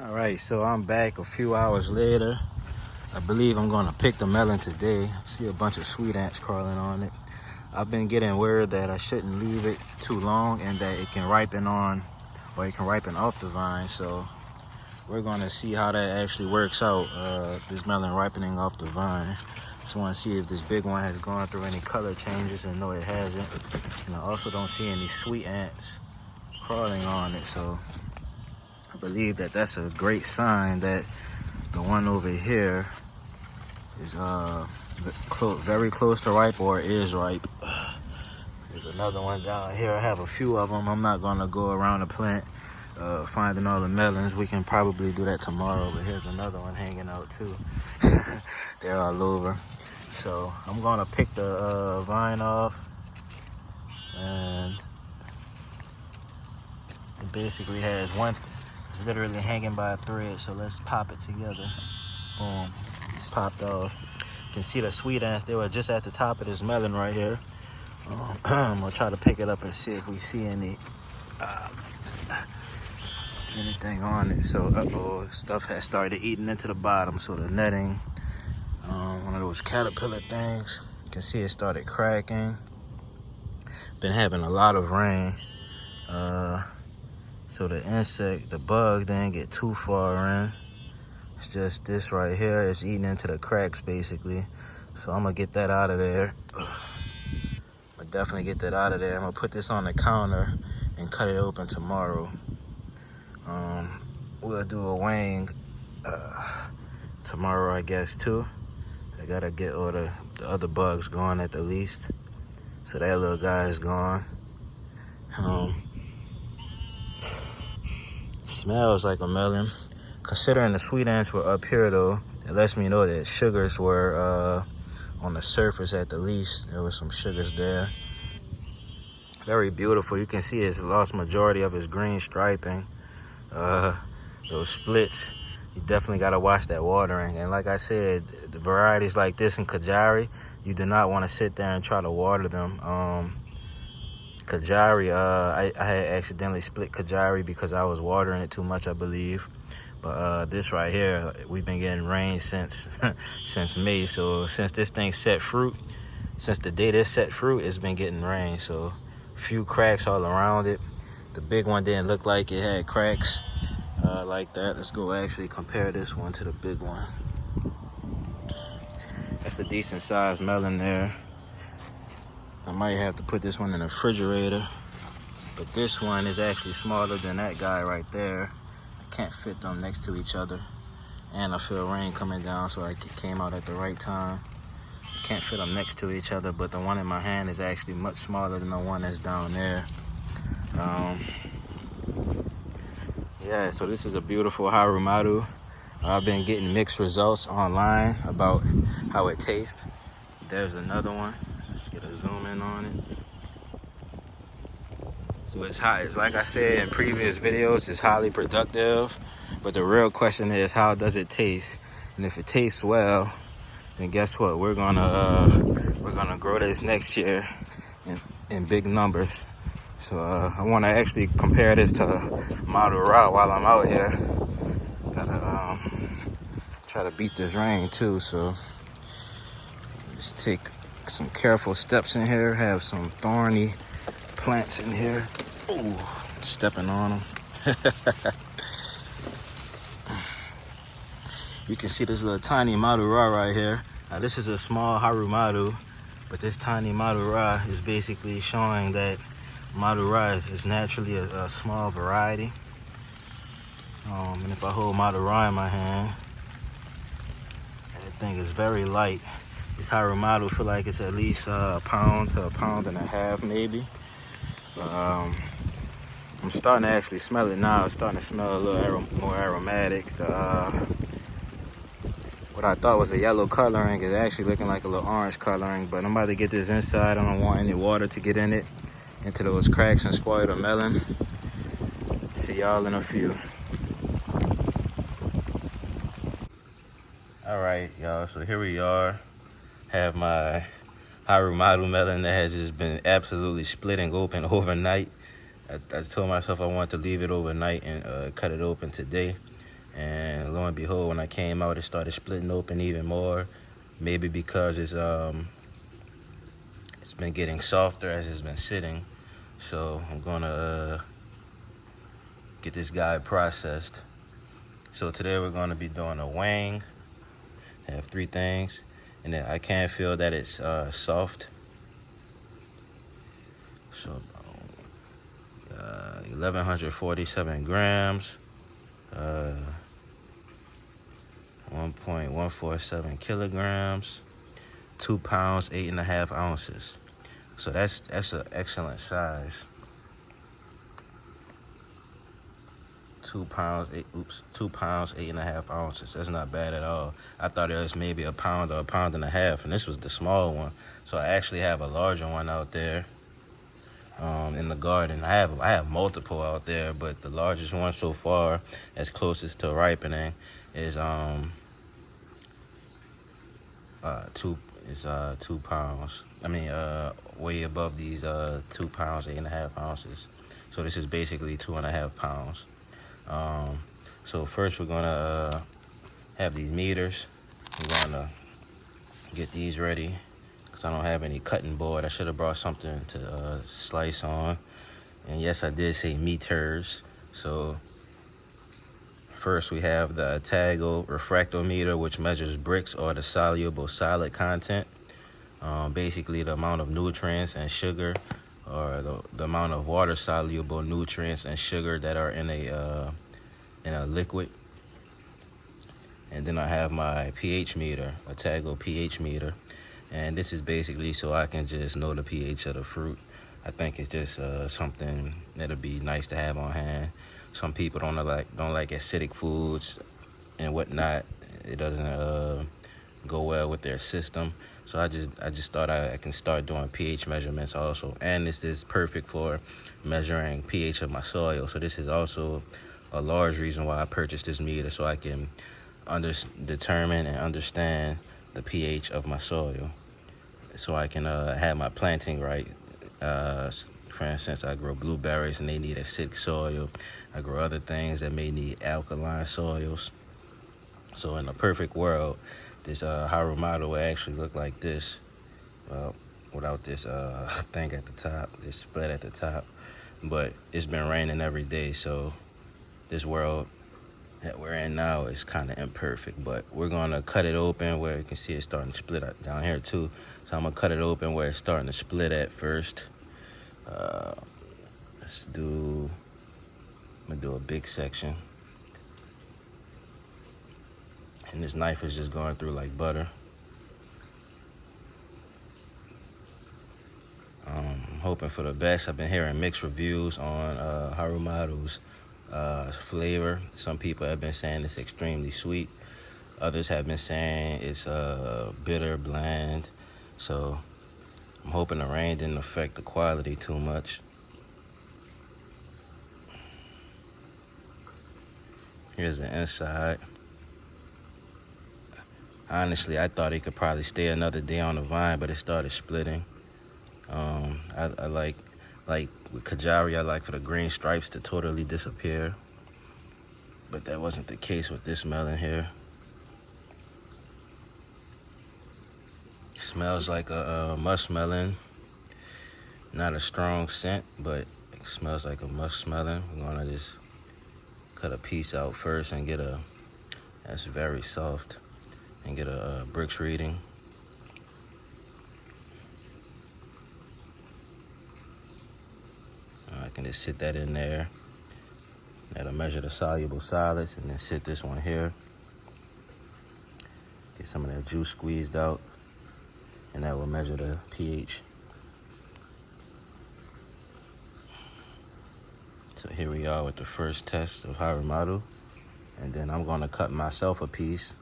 All right, so I'm back a few hours later. I believe I'm gonna pick the melon today. I see a bunch of sweet ants crawling on it. I've been getting word that I shouldn't leave it too long and that it can ripen on, or it can ripen off the vine. So we're gonna see how that actually works out, this melon ripening off the vine. Just wanna see if this big one has gone through any color changes, and no, it hasn't. And I also don't see any sweet ants crawling on it, so I believe that that's a great sign that the one over here is very close to ripe, or is ripe. There's another one down here. I have a few of them. I'm not gonna go around the plant finding all the melons. We can probably do that tomorrow, but here's another one hanging out too. They're all over. So I'm gonna pick the vine off, and it basically has one. It's literally hanging by a thread, so let's pop it together. Boom, it's popped off. You can see the sweet ants, they were just at the top of this melon right here. I'm gonna try to pick it up and see if we see anything on it. So, stuff has started eating into the bottom, so the netting, one of those caterpillar things, you can see it started cracking. Been having a lot of rain. So the bug didn't get too far in. It's just this right here. It's eating into the cracks, basically. So I'm gonna get that out of there. I'll definitely get that out of there. I'm gonna put this on the counter and cut it open tomorrow. We'll do a weighing tomorrow, I guess, too. I gotta get all the other bugs gone at the least. So that little guy is gone. Smells like a melon. Considering the sweet ants were up here, though, it lets me know that sugars were on the surface at the least. There were some sugars there. Very beautiful. You can see it's lost majority of its green striping. Those splits, you definitely got to watch that watering. And like I said, the varieties like this in Kajari, you do not want to sit there and try to water them. Kajari, I had accidentally split Kajari because I was watering it too much, I believe. But this right here, we've been getting rain since since May. So since this thing set fruit, since the day this set fruit, it's been getting rain. So a few cracks all around it. The big one didn't look like it had cracks like that. Let's go actually compare this one to the big one. That's a decent sized melon there. I might have to put this one in the refrigerator, but this one is actually smaller than that guy right there. I can't fit them next to each other, and I feel rain coming down, so I came out at the right time. I can't fit them next to each other, but the one in my hand is actually much smaller than the one that's down there. Yeah, so this is a beautiful Haru Madhu. I've been getting mixed results online about how it tastes. There's another one. Let's get a zoom in on it. So it's hot. It's like I said in previous videos, it's highly productive. But the real question is, how does it taste? And if it tastes well, then guess what? We're gonna grow this next year in big numbers. So I want to actually compare this to Madhu while I'm out here. Gotta try to beat this rain too. So just take some careful steps in here. Have some thorny plants in here. Ooh, stepping on them. You can see this little tiny Madhu right here. Now this is a small Haru Madhu, but this tiny Madhu is basically showing that Madhu is naturally a small variety. And if I hold Madhu in my hand, that thing is very light. This Haru Madhu feel like it's at least a pound to a pound and a half, maybe. But I'm starting to actually smell it now. It's starting to smell a little more aromatic. What I thought was a yellow coloring is actually looking like a little orange coloring. But I'm about to get this inside. I don't want any water to get in it, into those cracks, and spoil the melon. See y'all in a few. All right, y'all, so here we are. Have my Haru Madhu melon that has just been absolutely splitting open overnight. I told myself I wanted to leave it overnight and cut it open today. And lo and behold, when I came out, it started splitting open even more. Maybe because it's been getting softer as it's been sitting. So I'm gonna get this guy processed. So today we're gonna be doing a wing. I have 3 things, and then I can feel that it's soft. So 1,147 grams, 1.147 kilograms, 2 pounds, 8.5 ounces. So that's an excellent size. 2 pounds, 8.5 ounces. That's not bad at all. I thought it was maybe a pound or a pound and a half, and this was the small one. So I actually have a larger one out there in the garden. I have multiple out there, but the largest one so far, as closest to ripening, is 2 pounds. I mean, way above these 2 pounds, 8.5 ounces. So this is basically 2.5 pounds. So first we're gonna have these meters. I'm gonna get these ready because I don't have any cutting board. I should have brought something to slice on. And yes, I did say meters. So first we have the Tago refractometer, which measures bricks or the soluble solid content. Basically the amount of nutrients and sugar, or the amount of water soluble nutrients and sugar that are in a liquid. And then I have my pH meter, a Tago pH meter, and this is basically so I can just know the pH of the fruit. I think it's just something that'll be nice to have on hand. Some people don't like acidic foods and whatnot. It doesn't go well with their system. So I just thought I can start doing pH measurements also, and this is perfect for measuring pH of my soil. So this is also a large reason why I purchased this meter, so I can determine and understand the pH of my soil, so I can have my planting right. For instance, I grow blueberries and they need acidic soil. I grow other things that may need alkaline soils. So in a perfect world, this Haru Madhu would actually look like this. Well, without this thing at the top, this split at the top. But it's been raining every day, so this world that we're in now is kind of imperfect. But we're gonna cut it open where you can see it's starting to split out down here too. So I'm gonna cut it open where it's starting to split at first. I'm gonna do a big section. And this knife is just going through like butter. I'm hoping for the best. I've been hearing mixed reviews on Haru Madhu's flavor. Some people have been saying it's extremely sweet. Others have been saying it's bitter, bland. So I'm hoping the rain didn't affect the quality too much. Here's the inside. Honestly, I thought it could probably stay another day on the vine, but it started splitting. I like with Kajari, I like for the green stripes to totally disappear. But that wasn't the case with this melon here. It smells like a muskmelon. Not a strong scent, but it smells like a muskmelon. We're gonna just cut a piece out first and get that's very soft, and get a Brix reading. I can just sit that in there. That'll measure the soluble solids, and then sit this one here. Get some of that juice squeezed out, and that will measure the pH. So here we are with the first test of Haru Madhu, and then I'm gonna cut myself a piece,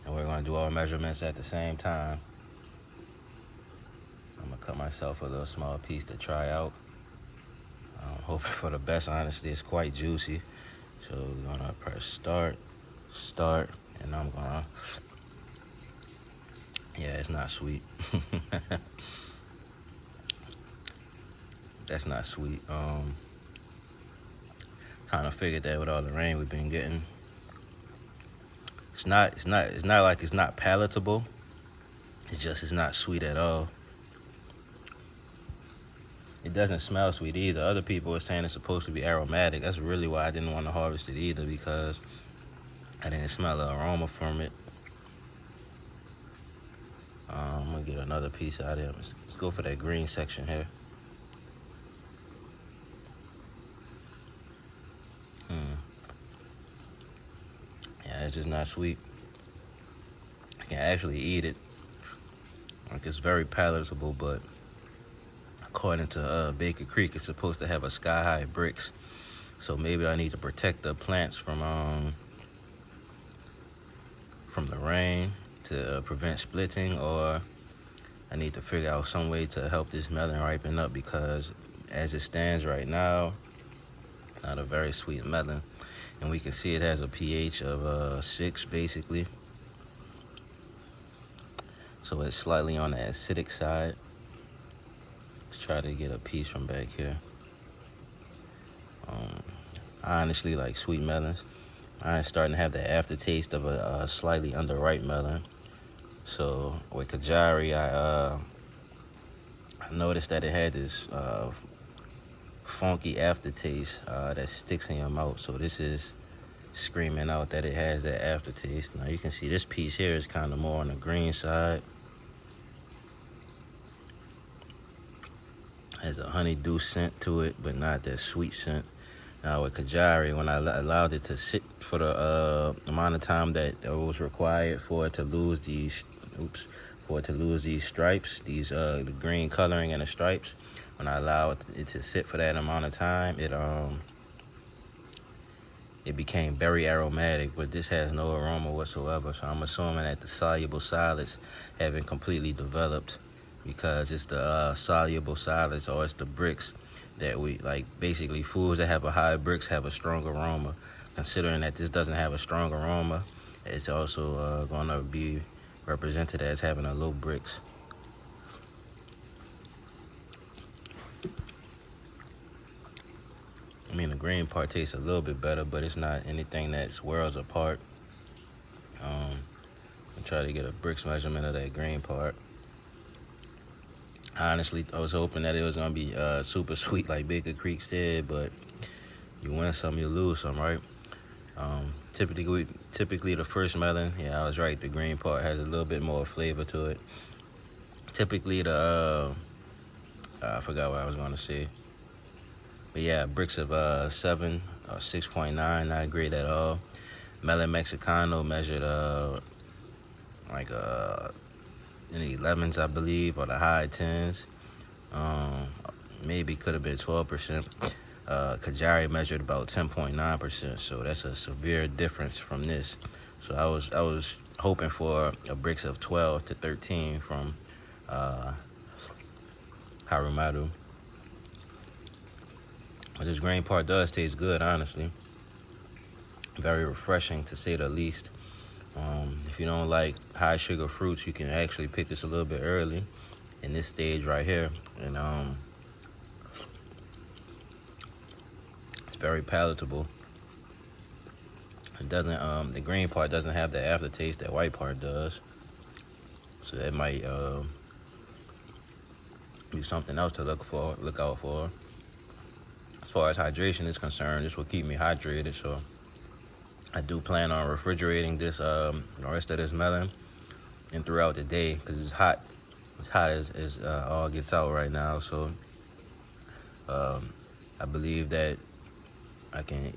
and we're gonna do our measurements at the same time. So I'm gonna cut myself a little small piece to try out. I'm hoping for the best. Honestly, it's quite juicy. So we're gonna press start, and I'm gonna, yeah, it's not sweet. That's not sweet. So Kind of figured that with all the rain we've been getting. It's not like it's not palatable. It's not sweet at all. It doesn't smell sweet either. Other people are saying it's supposed to be aromatic. That's really why I didn't want to harvest it either, because I didn't smell the aroma from it. I'm gonna get another piece out of it. Let's go for that green section here. Yeah, it's just not sweet. I can actually eat it. Like, it's very palatable, but according to Baker Creek, it's supposed to have a sky-high bricks. So maybe I need to protect the plants from the rain to prevent splitting, or I need to figure out some way to help this melon ripen up, because as it stands right now, not a very sweet melon. And we can see it has a pH of 6 basically. So it's slightly on the acidic side. Let's try to get a piece from back here. I honestly like sweet melons. I'm starting to have the aftertaste of a slightly underripe melon. So with Kajari, I noticed that it had this funky aftertaste that sticks in your mouth. So this is screaming out that it has that aftertaste. Now you can see this piece here is kind of more on the green side. Has a honeydew scent to it, but not that sweet scent. Now with Kajari, when I allowed it to sit for the amount of time that it was required for it to lose these, stripes, the green coloring and the stripes, when I allowed it to sit for that amount of time, it became very aromatic, but this has no aroma whatsoever. So I'm assuming that the soluble solids haven't completely developed, because it's the soluble solids, or it's the bricks that we like. Basically, foods that have a high bricks have a strong aroma. Considering that this doesn't have a strong aroma, it's also going to be represented as having a low bricks. I mean, the green part tastes a little bit better, but it's not anything that's worlds apart. I'll try to get a bricks measurement of that green part. Honestly, I was hoping that it was going to be super sweet like Baker Creek said, but you win some, you lose some, right? Typically the first melon, yeah, I was right, the green part has a little bit more flavor to it. Typically I forgot what I was going to say. But yeah, bricks of 7 or 6.9, not great at all. Melon Mexicano measured in the 11s, I believe, or the high 10s. Maybe could have been 12%. Kajari measured about 10.9%, so that's a severe difference from this. So I was hoping for a bricks of 12 to 13 from Haru Madhu. But this green part does taste good, honestly. Very refreshing, to say the least. If you don't like high sugar fruits, you can actually pick this a little bit early in this stage right here. And it's very palatable. It doesn't, the green part doesn't have the aftertaste that white part does. So that might be something else to look out for. As far as hydration is concerned, this will keep me hydrated. So I do plan on refrigerating this, the rest of this melon, and throughout the day, because it's hot. It's hot as all gets out right now. So I believe that I can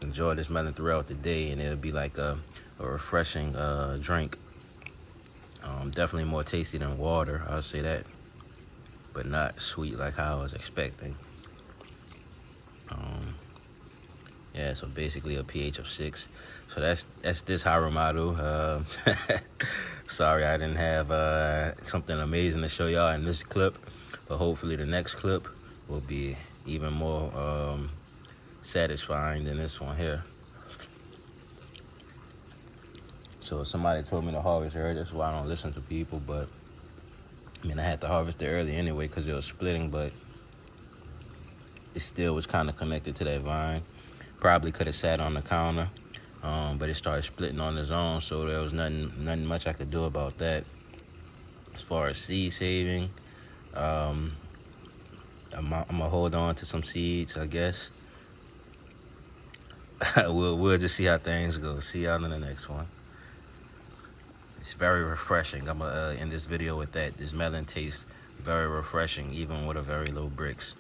enjoy this melon throughout the day, and it'll be like a refreshing drink. Definitely more tasty than water, I'll say that, but not sweet like how I was expecting. Yeah, so basically a pH of 6. So that's this Haru Madhu. Sorry I didn't have something amazing to show y'all in this clip, but hopefully the next clip will be even more satisfying than this one here. So somebody told me to harvest early, that's why I don't listen to people, but I mean, I had to harvest it early anyway because it was splitting, but it still was kind of connected to that vine. Probably could have sat on the counter, but it started splitting on its own, so there was nothing much I could do about that. As far as seed saving, I'm gonna hold on to some seeds, I guess. we'll just see how things go. See y'all in the next one. It's very refreshing. I'm gonna end this video with that. This melon tastes very refreshing, even with a very low bricks.